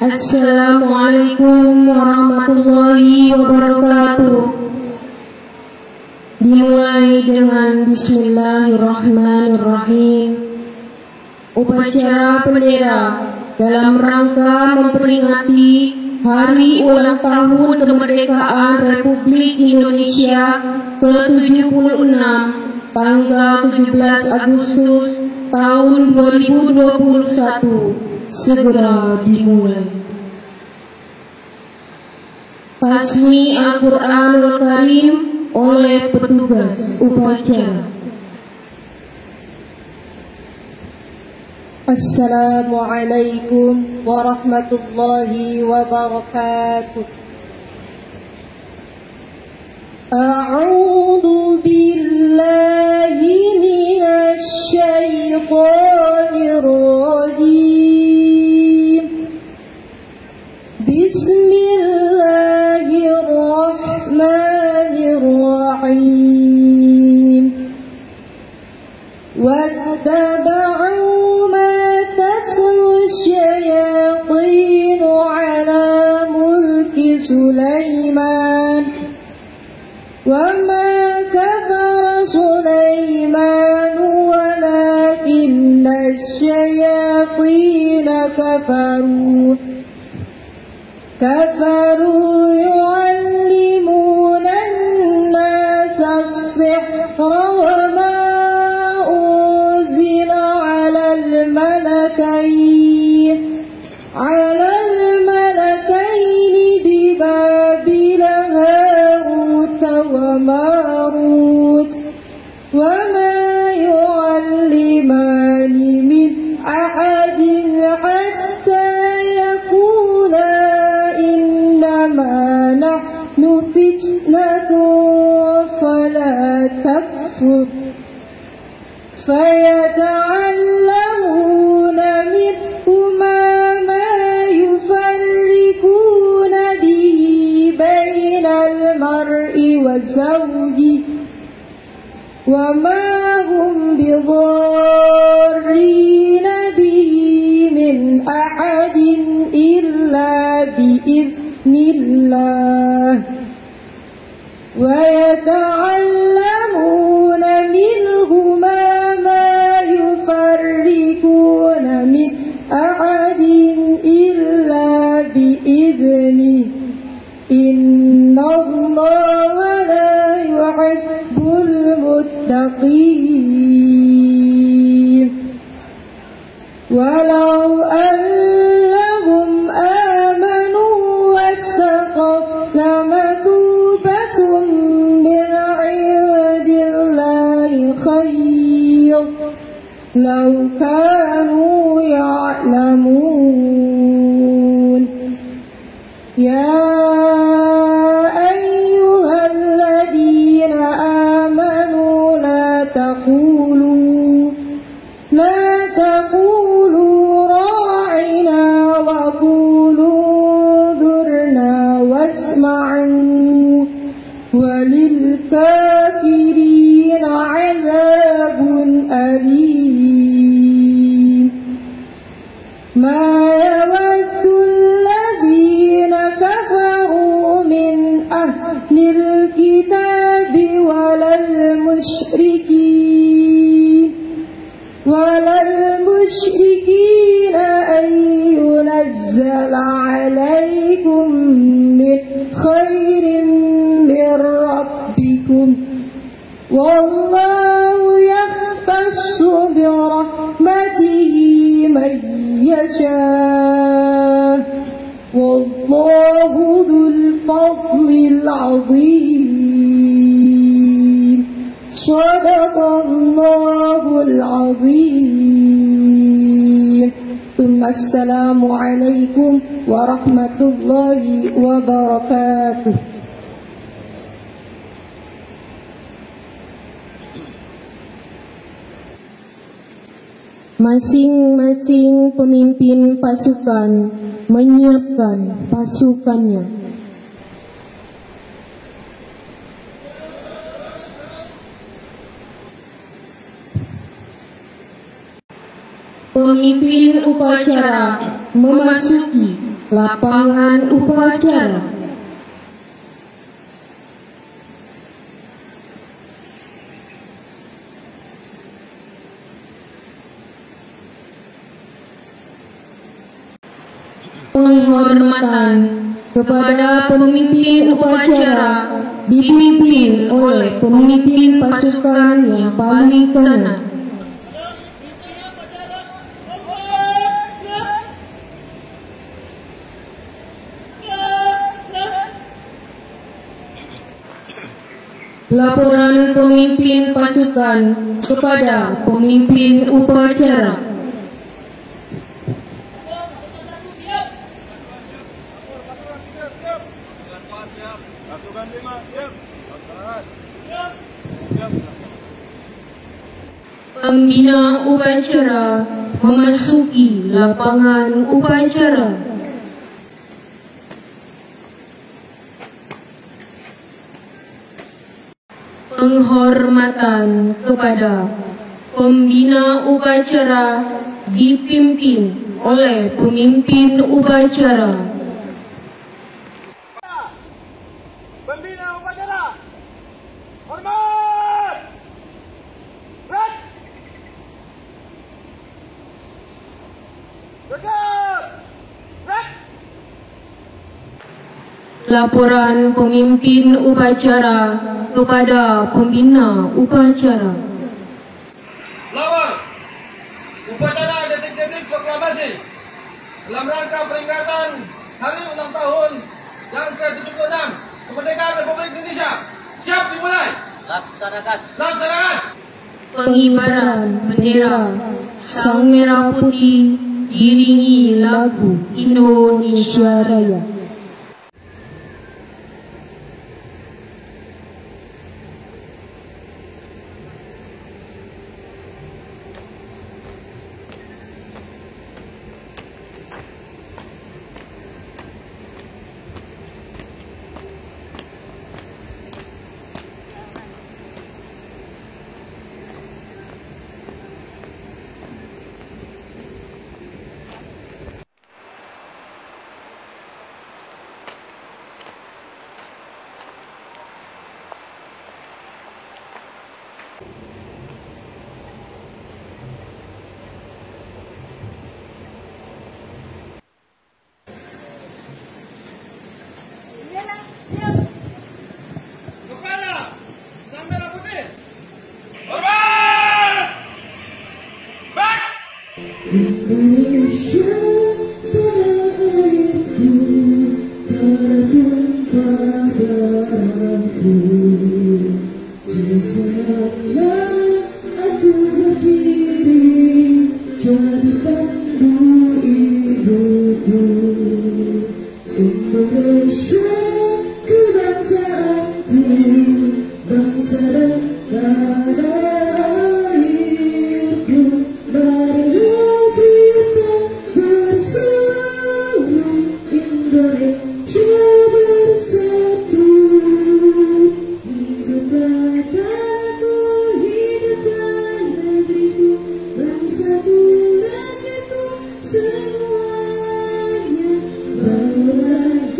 Assalamualaikum warahmatullahi wabarakatuh. Dimulai dengan Bismillahirrahmanirrahim. Upacara bendera dalam rangka memperingati Hari Ulang Tahun Kemerdekaan Republik Indonesia ke-76 tanggal 17 Agustus tahun 2021 segera dimulai. Pasmi Al-Quranul Karim oleh petugas upacara. Assalamualaikum warahmatullahi wabarakatuh. A'udzu billahi minasy syaithanir rajim. Bismillahirrahmanirrahim. Wattaba'u الشياطين على ملك سليمان وما كفر سليمان ولكن الشياطين كفروا يعلمون الناس السحر وما أنزل على الملكين ببابل هاروت وماروت وما يعلمان من أحد حتى يقولا إنما نحن فتنة فلا تكفر فيتعلمون منهما ما يفرقون به بين المرء وزوجه وما هم بضارين به من أحد إلا بإذن الله ويتعلمون منهما ما يفرقون من أحد إلا بإذنه إن الله لا يحب المتقين ولو أنهم آمنوا واتقوا لمثوبة من عند الله خير لو كانوا يعلمون يا أيها الذين آمنوا لا تقولوا راعنا وقولوا انظرنا واسمعوا وللكافرين عذاب أليم ما يود الذين كفروا من أهل الكتاب ولا المشركين أن ينزل عليكم من خير من ربكم والله يختص برحمته من يشاء والله ذو الفضل العظيم صدق الله العظيم ثم السلام عليكم ورحمة الله وبركاته. Masing-masing pemimpin pasukan menyiapkan pasukannya. Pemimpin upacara memasuki Lapangan upacara. Penghormatan kepada pemimpin upacara dipimpin oleh pemimpin pasukan yang paling kanan. Laporan pemimpin pasukan kepada pemimpin upacara. Pembina upacara memasuki lapangan upacara. Penghormatan kepada pembina upacara dipimpin oleh pemimpin upacara. Pembina upacara, hormat! Red! Tegak! Red! Laporan pemimpin upacara kepada pembina upacara. Lawan, upacara detik-detik proklamasi dalam rangka peringatan Hari Ulang Tahun yang ke-76 Kemerdekaan Republik Indonesia. Siap dimulai. Laksanakan. Laksanakan. Pengibaran bendera Sang Merah Putih diiringi lagu Indonesia Raya. Kepada Sang Merah Putih. Hormat! Back! Indonesia tanah airku, tanah tumpah darahku. Di sanalah aku berdiri, jadi pandu hidupku. Indonesia kebangsaanku, bangsa dan tanah airku. Marilah kita bersama, Indonesia bersatu. Hiduplah tanahku, hiduplah negeriku, bangsaku, rakyatku, semuanya. Bangunlah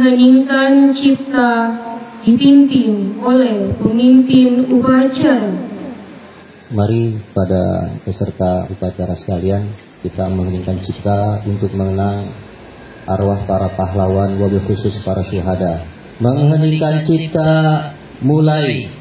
mengheningkan cipta dipimpin oleh pemimpin upacara. Mari pada peserta upacara sekalian, kita mengheningkan cipta untuk mengenang arwah para pahlawan, wabil khusus para syuhada. Mengheningkan cipta, mulai.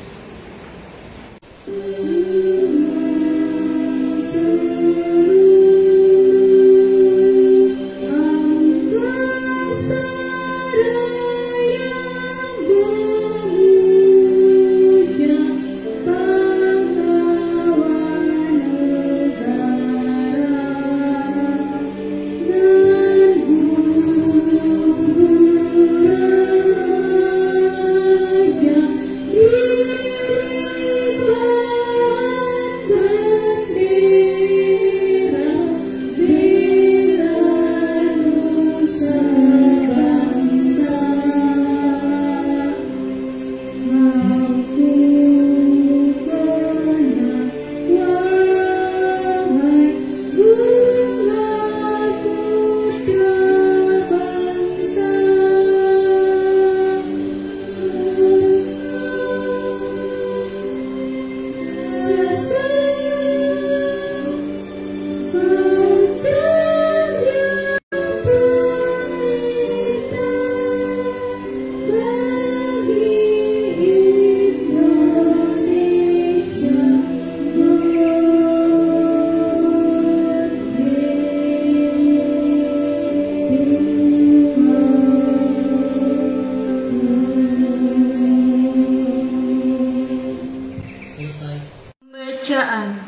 Pembacaan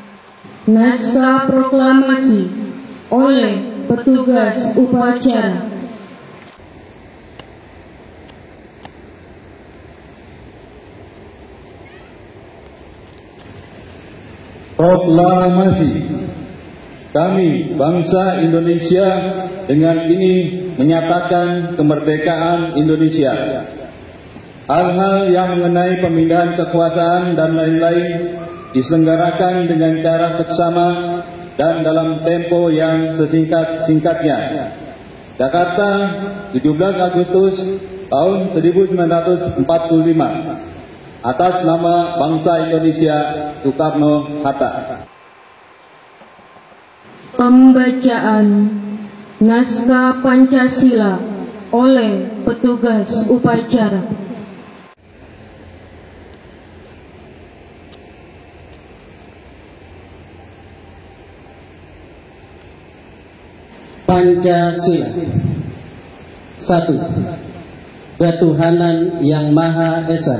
naskah proklamasi oleh petugas upacara. Proklamasi. Kami, bangsa Indonesia, dengan ini menyatakan kemerdekaan Indonesia. Hal-hal yang mengenai pemindahan kekuasaan dan lain-lain diselenggarakan dengan cara seksama dan dalam tempo yang sesingkat-singkatnya. Jakarta, 17 Agustus tahun 1945. Atas nama bangsa Indonesia, Soekarno-Hatta. Pembacaan naskah Pancasila oleh petugas upacara. Pancasila. 1. Ketuhanan yang Maha Esa.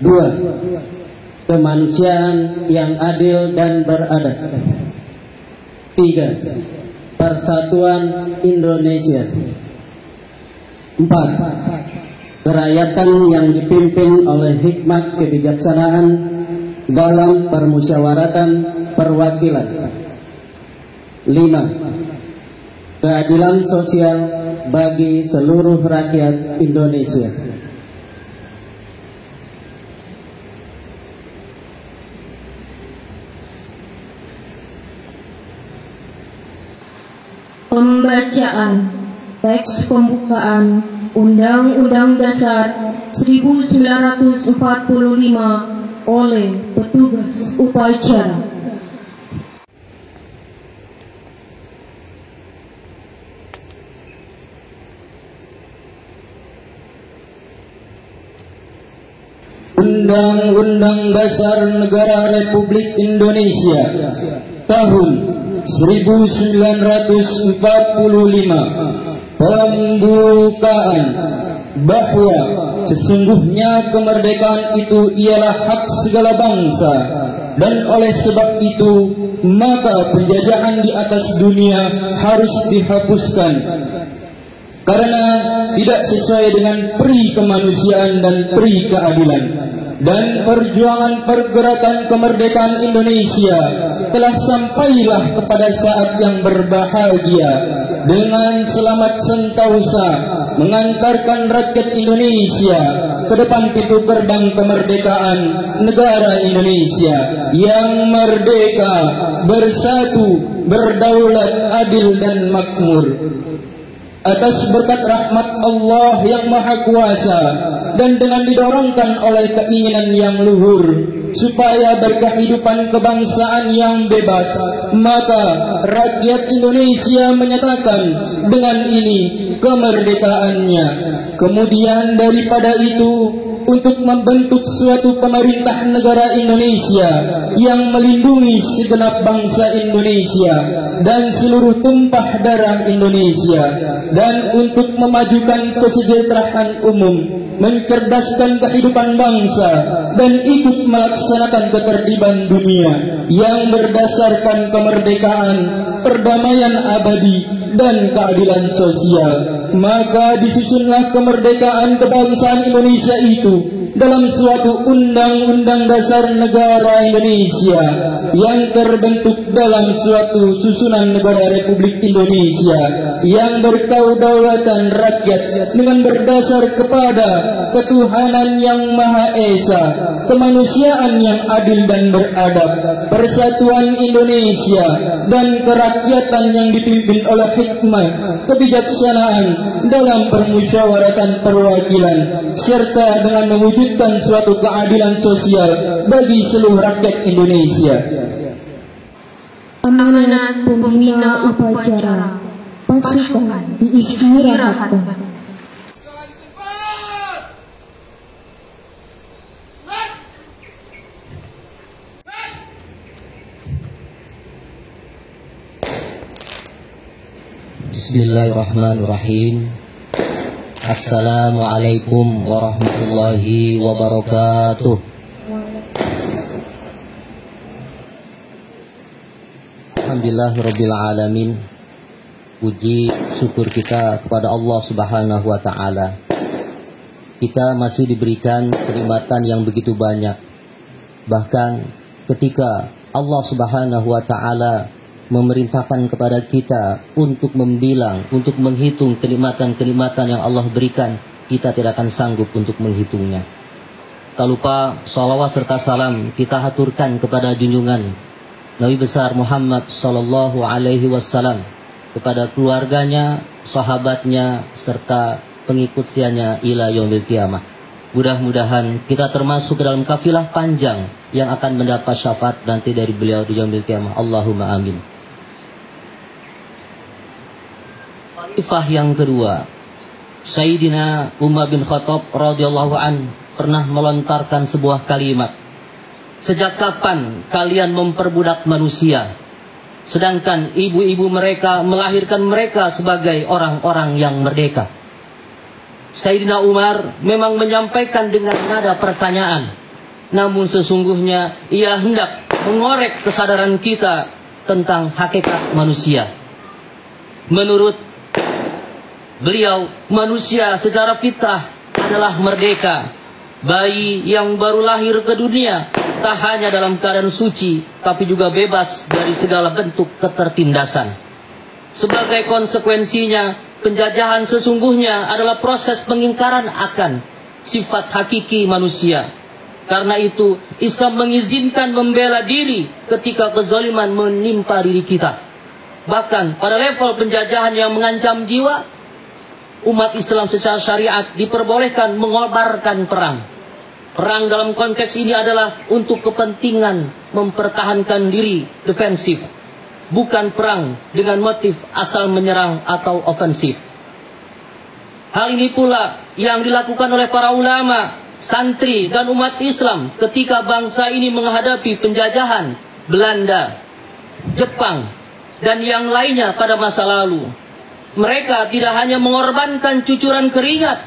2. Kemanusiaan yang adil dan beradab. 3. Persatuan Indonesia. 4. Kerakyatan yang dipimpin oleh hikmat kebijaksanaan dalam permusyawaratan perwakilan. 5. Keadilan sosial bagi seluruh rakyat Indonesia. Pembacaan teks pembukaan Undang-Undang Dasar 1945 oleh petugas upacara. Undang-Undang Dasar Negara Republik Indonesia tahun 1945 pembukaan bahwa sesungguhnya kemerdekaan itu ialah hak segala bangsa, dan oleh sebab itu maka penjajahan di atas dunia harus dihapuskan karena tidak sesuai dengan peri kemanusiaan dan peri keadilan. Dan perjuangan pergerakan kemerdekaan Indonesia telah sampailah kepada saat yang berbahagia dengan selamat sentosa mengantarkan rakyat Indonesia ke depan pintu gerbang kemerdekaan negara Indonesia yang merdeka, bersatu, berdaulat, adil dan makmur. atas berkat rahmat Allah yang Maha Kuasa dan dengan didorongkan oleh keinginan yang luhur supaya berkehidupan kebangsaan yang bebas, maka rakyat Indonesia menyatakan dengan ini kemerdekaannya. Kemudian daripada itu, untuk membentuk suatu pemerintah negara Indonesia yang melindungi segenap bangsa Indonesia dan seluruh tumpah darah Indonesia, dan untuk memajukan kesejahteraan umum, mencerdaskan kehidupan bangsa, dan ikut melaksanakan ketertiban dunia yang berdasarkan kemerdekaan, perdamaian abadi, dan keadilan sosial. Maka disusunlah kemerdekaan kebangsaan Indonesia itu dalam suatu Undang-Undang Dasar Negara Indonesia yang terbentuk dalam suatu susunan negara Republik Indonesia yang berkedaulatan rakyat dengan berdasar kepada ketuhanan yang Maha Esa, kemanusiaan yang adil dan beradab, persatuan Indonesia, dan kerakyatan yang dipimpin oleh hikmah, kebijaksanaan dalam permusyawaratan perwakilan, serta dengan mewujudkan suatu keadilan sosial bagi seluruh rakyat Indonesia. Amanat pembina upacara pasukan diistirahatkan. Bismillahirrahmanirrahim. Assalamualaikum warahmatullahi wabarakatuh. Alhamdulillahirabbil alamin. Puji syukur kita kepada Allah Subhanahu wa taala. Kita masih diberikan kenikmatan yang begitu banyak. Bahkan ketika Allah Subhanahu wa taala memerintahkan kepada kita untuk membilang, untuk menghitung kenikmatan-kenikmatan yang Allah berikan, kita tidak akan sanggup untuk menghitungnya. Tak lupa salawat serta salam kita haturkan kepada junjungan Nabi besar Muhammad sallallahu alaihi wasallam, kepada keluarganya, sahabatnya, serta pengikut setianya ila yaumil qiyamah. Mudah-mudahan kita termasuk dalam kafilah panjang yang akan mendapat syafaat nanti dari beliau di yaumil qiyamah. Allahumma amin. Khalifah yang kedua, Sayyidina Umar bin Khattab radhiyallahu an pernah melontarkan sebuah kalimat. Sejak kapan kalian memperbudak manusia, sedangkan ibu-ibu mereka melahirkan mereka sebagai orang-orang yang merdeka? Sayyidina Umar memang menyampaikan dengan nada pertanyaan, namun sesungguhnya ia hendak mengorek kesadaran kita tentang hakikat manusia. Menurut beliau, manusia secara fitrah adalah merdeka. Bayi yang baru lahir ke dunia tak hanya dalam keadaan suci, tapi juga bebas dari segala bentuk ketertindasan. Sebagai konsekuensinya, penjajahan sesungguhnya adalah proses pengingkaran akan sifat hakiki manusia. Karena itu, Islam mengizinkan membela diri ketika kezaliman menimpa diri kita. Bahkan pada level penjajahan yang mengancam jiwa, umat Islam secara syariat diperbolehkan mengobarkan perang. Perang dalam konteks ini adalah untuk kepentingan mempertahankan diri defensif, bukan perang dengan motif asal menyerang atau ofensif. Hal ini pula yang dilakukan oleh para ulama, santri, dan umat Islam ketika bangsa ini menghadapi penjajahan Belanda, Jepang, dan yang lainnya pada masa lalu. Mereka tidak hanya mengorbankan cucuran keringat,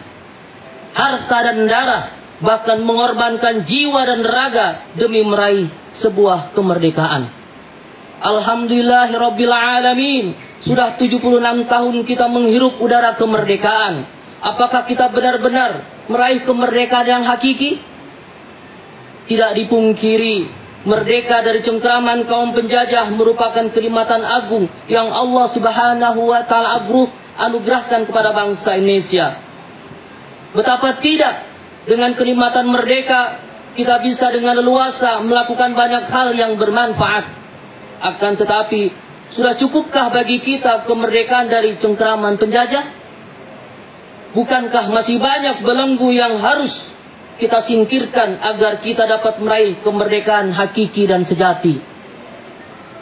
harta dan darah, bahkan mengorbankan jiwa dan raga demi meraih sebuah kemerdekaan. Alhamdulillahirabbil alamin. Sudah 76 tahun kita menghirup udara kemerdekaan. Apakah kita benar-benar meraih kemerdekaan yang hakiki? Tidak dipungkiri, merdeka dari cengkraman kaum penjajah merupakan kenikmatan agung yang Allah Subhanahu wa taala anugerahkan kepada bangsa Indonesia. Betapa tidak, dengan kenikmatan merdeka kita bisa dengan leluasa melakukan banyak hal yang bermanfaat. Akan tetapi, sudah cukupkah bagi kita kemerdekaan dari cengkraman penjajah? Bukankah masih banyak belenggu yang harus kita singkirkan agar kita dapat meraih kemerdekaan hakiki dan sejati?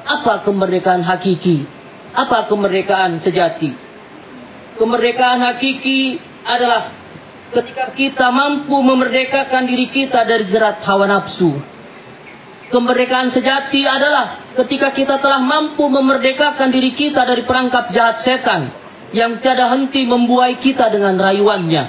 Apa kemerdekaan hakiki? Apa kemerdekaan sejati? Kemerdekaan hakiki adalah ketika kita mampu memerdekakan diri kita dari jerat hawa nafsu. Kemerdekaan sejati adalah ketika kita telah mampu memerdekakan diri kita dari perangkap jahat setan yang tiada henti membuai kita dengan rayuannya.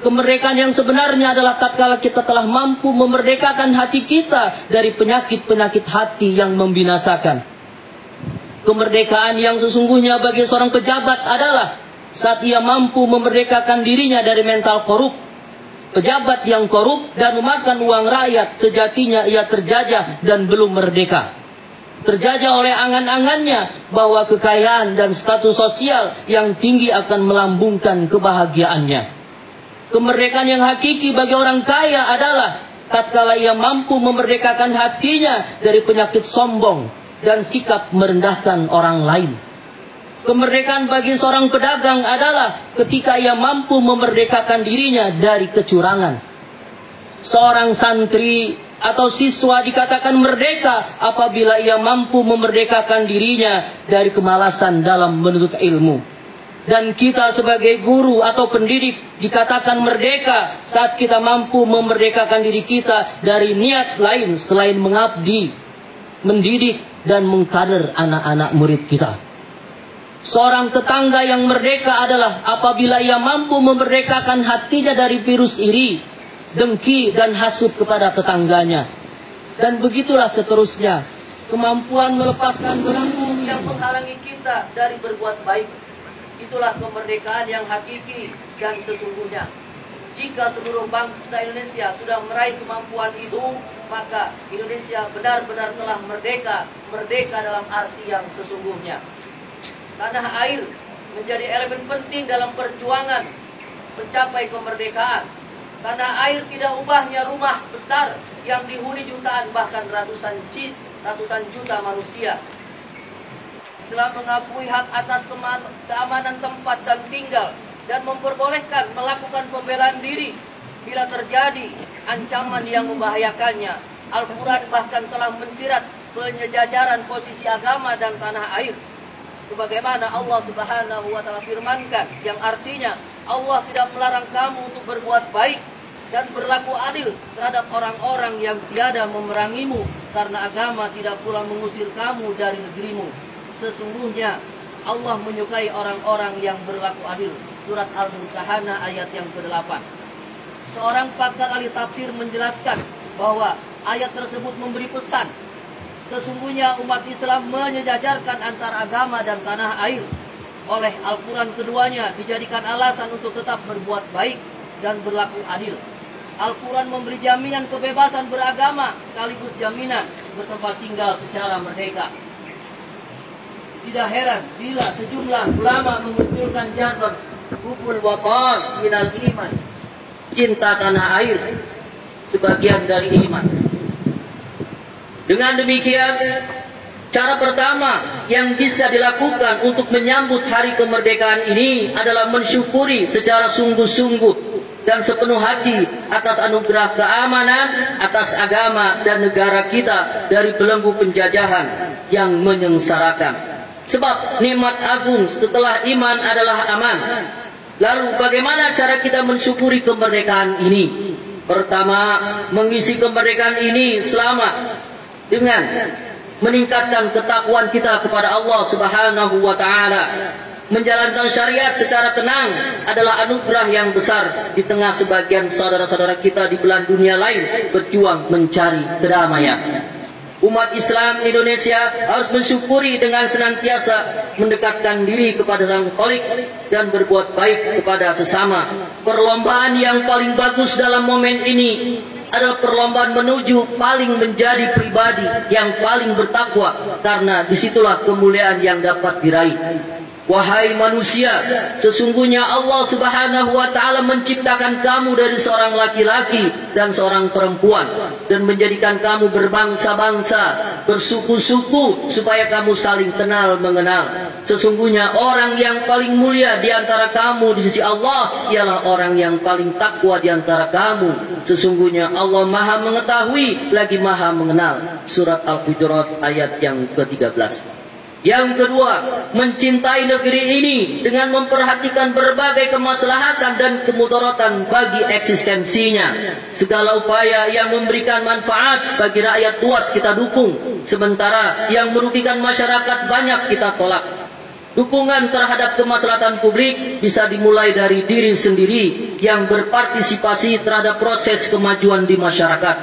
Kemerdekaan yang sebenarnya adalah tatkala kita telah mampu memerdekakan hati kita dari penyakit-penyakit hati yang membinasakan. Kemerdekaan yang sesungguhnya bagi seorang pejabat adalah saat ia mampu memerdekakan dirinya dari mental korup. Pejabat yang korup dan memakan uang rakyat sejatinya ia terjajah dan belum merdeka. Terjajah oleh angan-angannya bahwa kekayaan dan status sosial yang tinggi akan melambungkan kebahagiaannya. Kemerdekaan yang hakiki bagi orang kaya adalah tatkala ia mampu memerdekakan hatinya dari penyakit sombong dan sikap merendahkan orang lain. Kemerdekaan bagi seorang pedagang adalah ketika ia mampu memerdekakan dirinya dari kecurangan. Seorang santri atau siswa dikatakan merdeka apabila ia mampu memerdekakan dirinya dari kemalasan dalam menuntut ilmu. Dan kita sebagai guru atau pendidik dikatakan merdeka saat kita mampu memerdekakan diri kita dari niat lain selain mengabdi, mendidik, dan mengkader anak-anak murid kita. Seorang tetangga yang merdeka adalah apabila ia mampu memerdekakan hatinya dari virus iri, dengki, dan hasut kepada tetangganya. Dan begitulah seterusnya. Kemampuan melepaskan belenggu yang menghalangi kita dari berbuat baik. Itulah kemerdekaan yang hakiki dan sesungguhnya. Jika seluruh bangsa Indonesia sudah meraih kemampuan itu, maka Indonesia benar-benar telah merdeka. Merdeka dalam arti yang sesungguhnya. Tanah air menjadi elemen penting dalam perjuangan mencapai kemerdekaan. Tanah air tidak ubahnya rumah besar yang dihuni jutaan bahkan ratusan juta manusia. Islam mengakui hak atas keamanan tempat dan tinggal dan memperbolehkan melakukan pembelaan diri bila terjadi ancaman yang membahayakannya. Al-Quran bahkan telah mensirat penyejajaran posisi agama dan tanah air. Sebagaimana Allah Subhanahu wa Ta'ala firmankan, yang artinya Allah tidak melarang kamu untuk berbuat baik dan berlaku adil terhadap orang-orang yang tiada memerangimu, karena agama tidak pula mengusir kamu dari negerimu. Sesungguhnya Allah menyukai orang-orang yang berlaku adil. Surat Al-Mumtahanah ayat yang ke-8. Seorang pakar ahli tafsir menjelaskan bahwa ayat tersebut memberi pesan. Sesungguhnya umat Islam menyejajarkan antara agama dan tanah air. Oleh Al-Quran keduanya dijadikan alasan untuk tetap berbuat baik dan berlaku adil. Al-Quran memberi jaminan kebebasan beragama sekaligus jaminan bertempat tinggal secara merdeka. Tidak heran bila sejumlah ulama memunculkan jargon hubul watan minal iman, cinta tanah air sebagian dari iman. Dengan demikian, cara pertama yang bisa dilakukan untuk menyambut hari kemerdekaan ini adalah mensyukuri secara sungguh-sungguh dan sepenuh hati atas anugerah keamanan, atas agama dan negara kita dari belenggu penjajahan yang menyengsarakan. Sebab nikmat agung setelah iman adalah aman. Lalu bagaimana cara kita mensyukuri kemerdekaan ini? Pertama, mengisi kemerdekaan ini selama dengan meningkatkan ketakwaan kita kepada Allah Subhanahu wa Ta'ala. Menjalankan syariat secara tenang adalah anugerah yang besar di tengah sebagian saudara-saudara kita di belahan dunia lain berjuang mencari kedamaian. Umat Islam Indonesia harus mensyukuri dengan senantiasa mendekatkan diri kepada Sang Khalik dan berbuat baik kepada sesama. Perlombaan yang paling bagus dalam momen ini adalah perlombaan menuju paling menjadi pribadi yang paling bertakwa, karena disitulah kemuliaan yang dapat diraih. Wahai manusia, sesungguhnya Allah Subhanahu wa taala menciptakan kamu dari seorang laki-laki dan seorang perempuan dan menjadikan kamu berbangsa-bangsa, bersuku-suku supaya kamu saling kenal mengenal. Sesungguhnya orang yang paling mulia di antara kamu di sisi Allah ialah orang yang paling takwa di antara kamu. Sesungguhnya Allah Maha mengetahui lagi Maha mengenal. Surat Al-Hujurat ayat yang ke-13. Yang kedua, mencintai negeri ini dengan memperhatikan berbagai kemaslahatan dan kemudaratan bagi eksistensinya. Segala upaya yang memberikan manfaat bagi rakyat luas kita dukung, sementara yang merugikan masyarakat banyak kita tolak. Dukungan terhadap kemaslahatan publik bisa dimulai dari diri sendiri yang berpartisipasi terhadap proses kemajuan di masyarakat.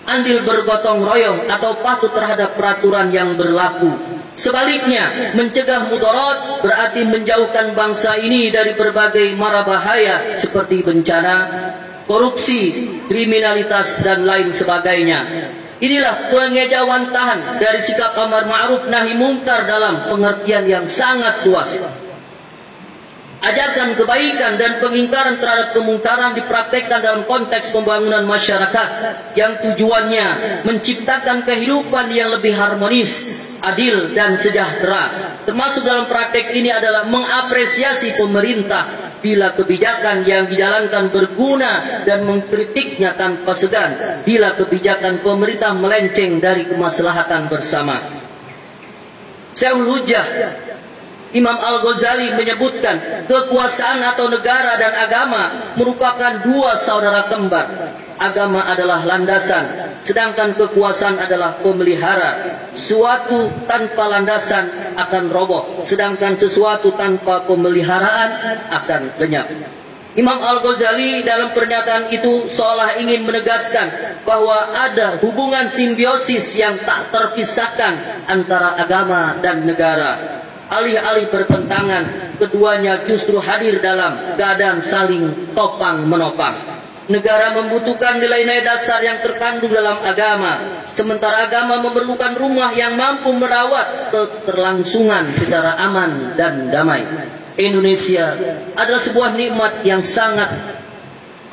Andil bergotong royong atau patuh terhadap peraturan yang berlaku. Sebaliknya, mencegah mudarat berarti menjauhkan bangsa ini dari berbagai mara bahaya seperti bencana, korupsi, kriminalitas, dan lain sebagainya. Inilah pengejawantahan dari sikap amar ma'ruf nahi mungkar dalam pengertian yang sangat luas. Ajarkan kebaikan dan pengingkaran terhadap kemungkaran dipraktekkan dalam konteks pembangunan masyarakat yang tujuannya menciptakan kehidupan yang lebih harmonis, adil, dan sejahtera. Termasuk dalam praktek ini adalah mengapresiasi pemerintah bila kebijakan yang dijalankan berguna dan mengkritiknya tanpa segan bila kebijakan pemerintah melenceng dari kemaslahatan bersama. Syaikhul Hujjah Imam Al-Ghazali menyebutkan kekuasaan atau negara dan agama merupakan dua saudara kembar. Agama adalah landasan, sedangkan kekuasaan adalah pemelihara. Suatu tanpa landasan akan roboh, sedangkan sesuatu tanpa pemeliharaan akan lenyap. Imam Al-Ghazali dalam pernyataan itu seolah ingin menegaskan bahwa ada hubungan simbiosis yang tak terpisahkan antara agama dan negara. Alih-alih bertentangan, keduanya justru hadir dalam keadaan saling topang menopang. Negara membutuhkan nilai-nilai dasar yang terkandung dalam agama, sementara agama memerlukan rumah yang mampu merawat keterlangsungan secara aman dan damai. Indonesia adalah sebuah nikmat yang sangat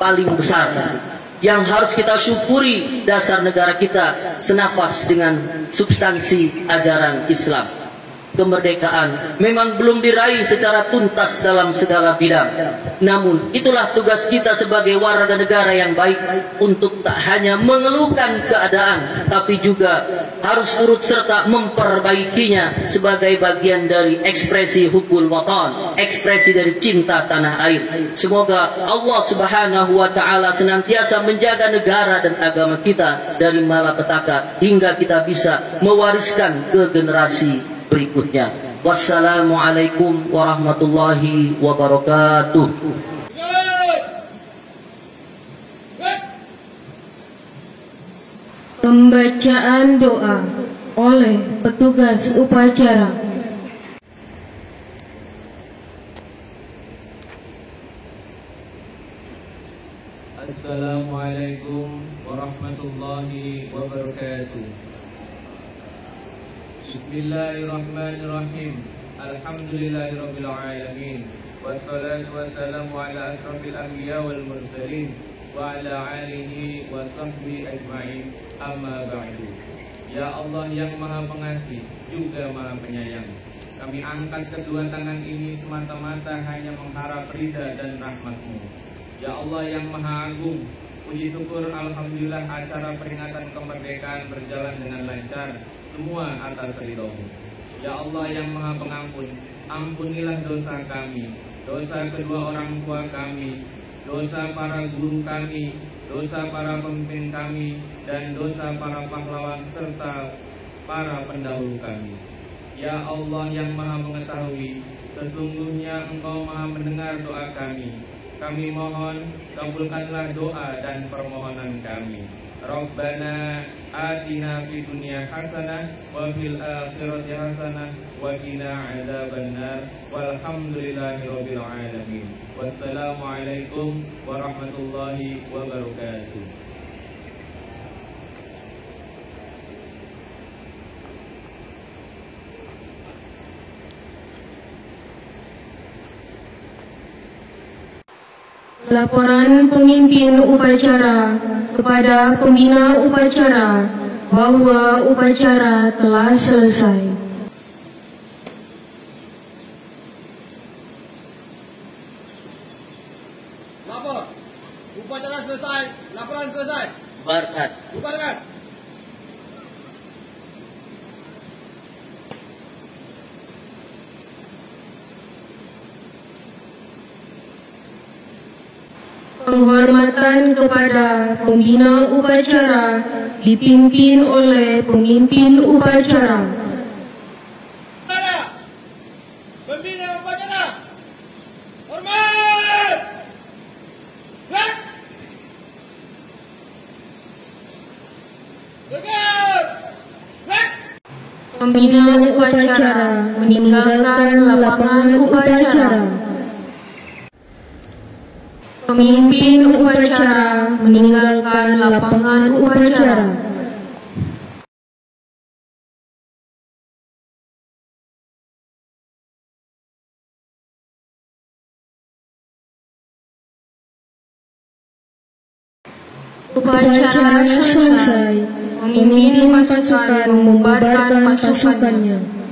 paling besar yang harus kita syukuri. Dasar negara kita senafas dengan substansi ajaran Islam. Kemerdekaan memang belum diraih secara tuntas dalam segala bidang. Namun itulah tugas kita sebagai warga negara yang baik untuk tak hanya mengeluhkan keadaan, tapi juga harus turut serta memperbaikinya sebagai bagian dari ekspresi hubbul watan, ekspresi dari cinta tanah air. Semoga Allah Subhanahu wa taala senantiasa menjaga negara dan agama kita dari malapetaka hingga kita bisa mewariskan ke generasi berikutnya. Wassalamualaikum warahmatullahi wabarakatuh. Pembacaan doa oleh petugas upacara. Assalamualaikum warahmatullahi wabarakatuh. Bismillahirrahmanirrahim. Alhamdulillahirabbil alamin. Wassalatu wassalamu ala asrofil anbiya wal mursalin wa ala alihi wa sahbihi ajma'in. Amma ba'du. Ya Allah yang Maha Pengasih juga Maha Penyayang, kami angkat kedua tangan ini semata-mata hanya mengharap ridha dan rahmat-Mu. Ya Allah yang Maha Agung, puji syukur alhamdulillah acara peringatan kemerdekaan berjalan dengan lancar, semua atas ridho-Mu. Ya Allah yang Maha Pengampun, ampunilah dosa kami, dosa kedua orang tua kami, dosa para guru kami, dosa para pemimpin kami, dan dosa para pahlawan serta para pendahulu kami. Ya Allah yang Maha Mengetahui, sesungguhnya Engkau Maha mendengar doa kami. Kami mohon kabulkanlah doa dan permohonan kami. Rabbana atina fid dunya hasanah wa fil akhirati hasanah wa qina adzabannar walhamdulillahirabbil alamin. Wassalamualaikum warahmatullahi wabarakatuh. Laporan pemimpin upacara kepada pembina upacara bahwa upacara telah selesai. Lapor. Upacara selesai. Laporan selesai. Bubarkan. Bubarkan. Penghormatan kepada pembina upacara dipimpin oleh pemimpin upacara. Pembina upacara. Hormat. Gerak. Gerak. Gerak. Pembina upacara meninggalkan lapangan upacara. Pemimpin upacara meninggalkan lapangan upacara. Upacara selesai. Pemimpin pasukan membubarkan pasukannya.